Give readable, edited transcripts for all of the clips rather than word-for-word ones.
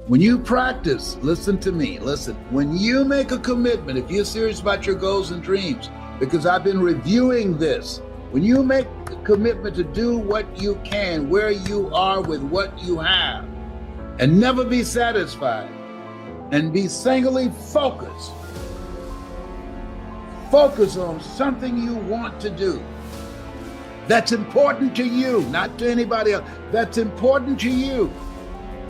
When you practice, listen to me, listen, when you make a commitment, if you're serious about your goals and dreams, because I've been reviewing this, when you make a commitment to do what you can, where you are with what you have, and never be satisfied, and be singly focused, focus on something you want to do that's important to you, not to anybody else, that's important to you.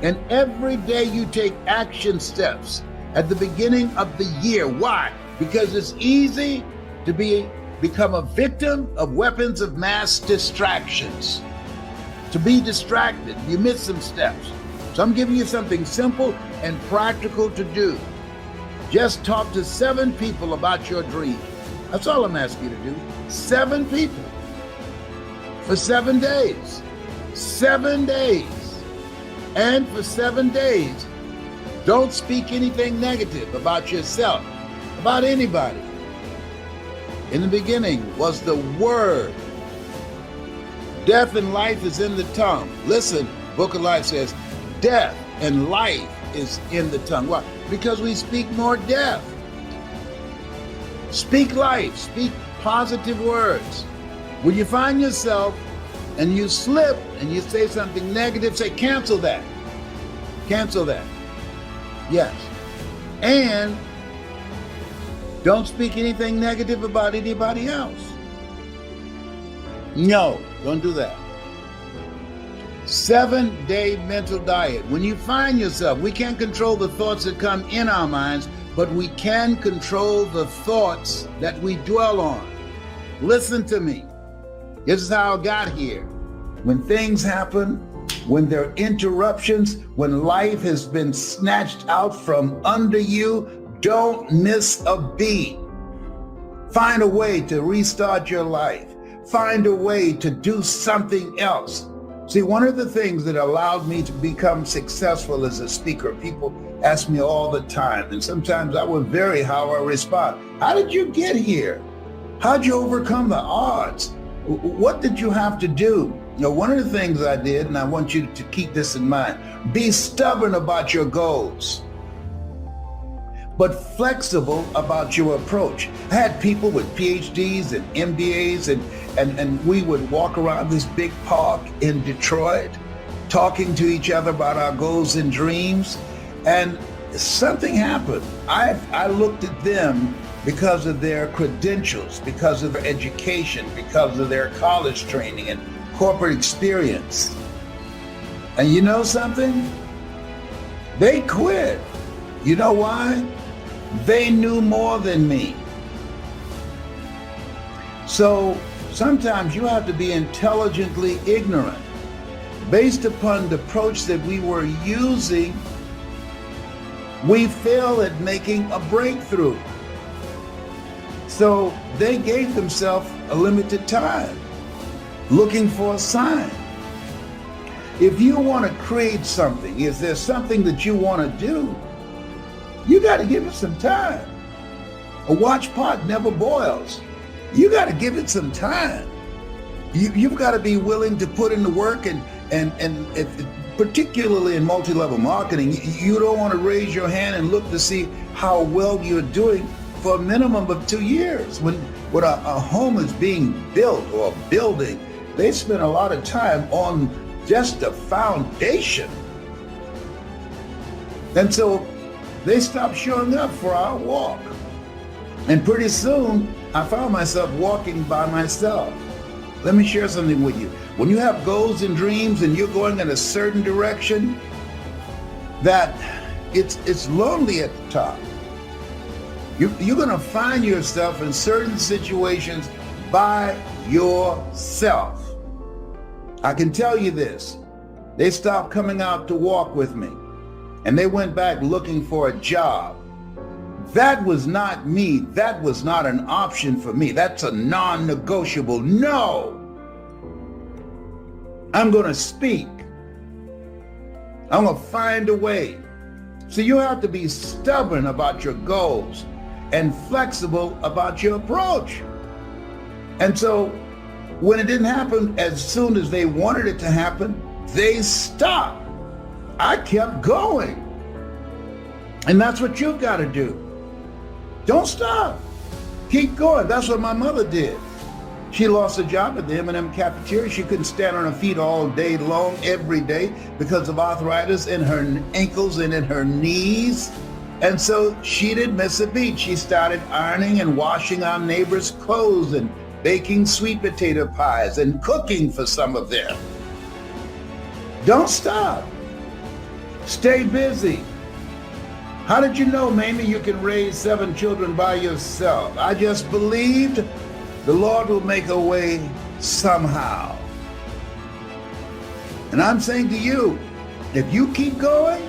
And every day you take action steps at the beginning of the year. Why? Because it's easy to become a victim of weapons of mass distractions. To be distracted, you miss some steps. So I'm giving you something simple and practical to do. Just talk to 7 people about your dream. That's all I'm asking you to do. 7 people for 7 days. 7 days. And for 7 days, don't speak anything negative about yourself, about anybody. In the beginning was the Word. Death and life is in the tongue. Listen, Book of Life says, death and life is in the tongue. Why? Because we speak more death. Speak life, speak positive words. When you find yourself and you slip and you say something negative, say, cancel that. Cancel that. Yes. And don't speak anything negative about anybody else. No, don't do that. 7-day mental diet. When you find yourself, we can't control the thoughts that come in our minds, but we can control the thoughts that we dwell on. Listen to me. This is how I got here. When things happen, when there are interruptions, when life has been snatched out from under you, don't miss a beat. Find a way to restart your life. Find a way to do something else. See, one of the things that allowed me to become successful as a speaker, people ask me all the time, and sometimes I would vary how I respond. How did you get here? How'd you overcome the odds? What did you have to do? You know, one of the things I did, and I want you to keep this in mind, be stubborn about your goals, but flexible about your approach. I had people with PhDs and MBAs, and we would walk around this big park in Detroit, talking to each other about our goals and dreams, and something happened. I looked at them because of their credentials, because of their education, because of their college training and corporate experience. And you know something? They quit. You know why? They knew more than me. So sometimes you have to be intelligently ignorant. Based upon the approach that we were using, we fail at making a breakthrough. So they gave themselves a limited time, looking for a sign. If you want to create something, if there's something that you want to do, you got to give it some time. A watch pot never boils. You got to give it some time. You've got to be willing to put in the work, and particularly in multi-level marketing, you don't want to raise your hand and look to see how well you're doing for a minimum of 2 years. When a home is being built or a building, they spend a lot of time on just the foundation. And so they stopped showing up for our walk. And pretty soon, I found myself walking by myself. Let me share something with you. When you have goals and dreams and you're going in a certain direction, that it's lonely at the top. You're going to find yourself in certain situations by yourself. I can tell you this. They stopped coming out to walk with me, and they went back looking for a job. That was not me. That was not an option for me. That's a non-negotiable. No. I'm going to speak. I'm going to find a way. So you have to be stubborn about your goals and flexible about your approach. And so when it didn't happen as soon as they wanted it to happen, they stopped. I kept going. And that's what you've got to do. Don't stop. Keep going. That's what my mother did. She lost a job at the M&M cafeteria. She couldn't stand on her feet all day long, every day, because of arthritis in her ankles and in her knees. And so she didn't miss a beat. She started ironing and washing our neighbors' clothes and baking sweet potato pies and cooking for some of them. Don't stop. Stay busy. How did you know, Mamie, you can raise 7 children by yourself? I just believed the Lord will make a way somehow. And I'm saying to you, if you keep going,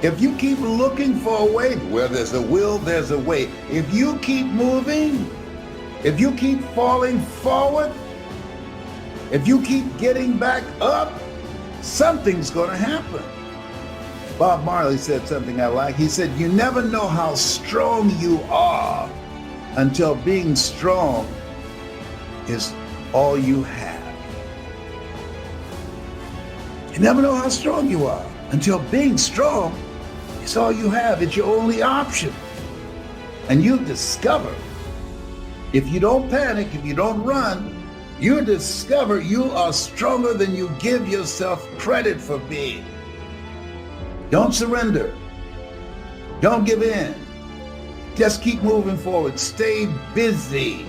if you keep looking for a way, where there's a will, there's a way. If you keep moving, if you keep falling forward, if you keep getting back up, something's going to happen. Bob Marley said something I like. He said, you never know how strong you are until being strong is all you have. You never know how strong you are until being strong is all you have. It's your only option. And you discover, if you don't panic, if you don't run, you discover you are stronger than you give yourself credit for being. Don't surrender. Don't give in. Just keep moving forward. Stay busy,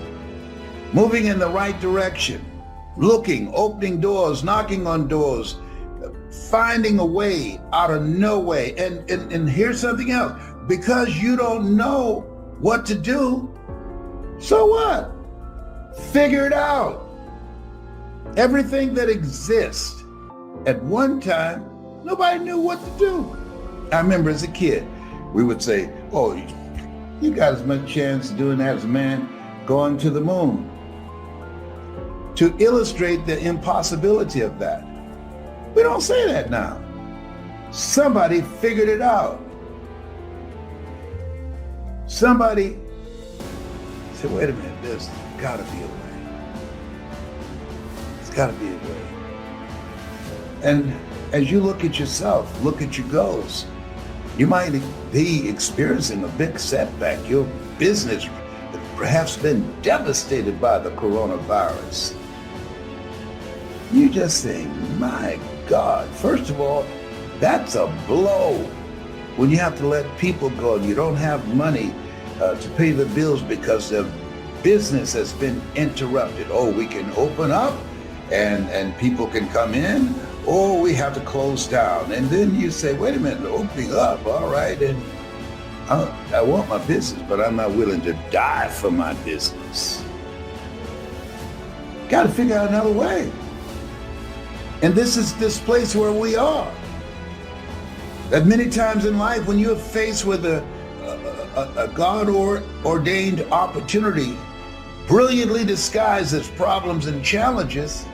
moving in the right direction, looking, opening doors, knocking on doors, finding a way out of no way. And here's something else. Because you don't know what to do, so what? Figure it out. Everything that exists, at one time, nobody knew what to do. I remember as a kid, we would say, oh, you got as much chance doing that as a man going to the moon. To illustrate the impossibility of that. We don't say that now. Somebody figured it out. Somebody said, wait a minute, there's gotta be a way. There's gotta be a way. And as you look at yourself, look at your goals, you might be experiencing a big setback. Your business perhaps been devastated by the coronavirus. You just say, my God, first of all, that's a blow. When you have to let people go and you don't have money to pay the bills because the business has been interrupted. Oh, we can open up and people can come in, or we have to close down. And then you say, wait a minute, opening up, all right, and I want my business, but I'm not willing to die for my business. Got to figure out another way. And this is this place where we are. That many times in life, when you're faced with a God-ordained opportunity, brilliantly disguised as problems and challenges,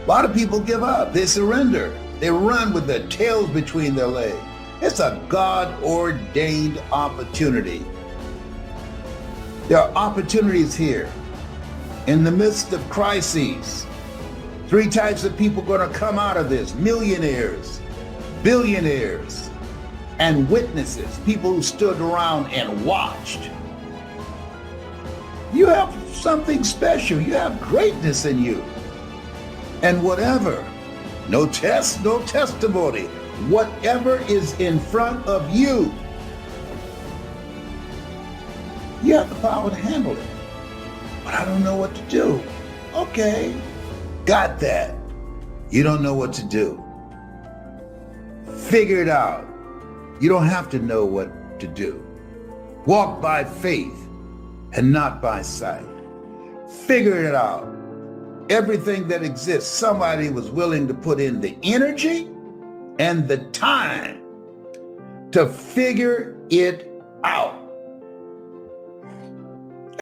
a lot of people give up. They surrender. They run with their tails between their legs. It's a God-ordained opportunity. There are opportunities here in the midst of crises. 3 types of people going to come out of this: millionaires, billionaires, and witnesses, people who stood around and watched. You have something special. You have greatness in you. And whatever, no test, no testimony, whatever is in front of you, you have the power to handle it. But I don't know what to do. Okay, got that. You don't know what to do. Figure it out. You don't have to know what to do. Walk by faith and not by sight. Figure it out. Everything that exists, somebody was willing to put in the energy and the time to figure it out.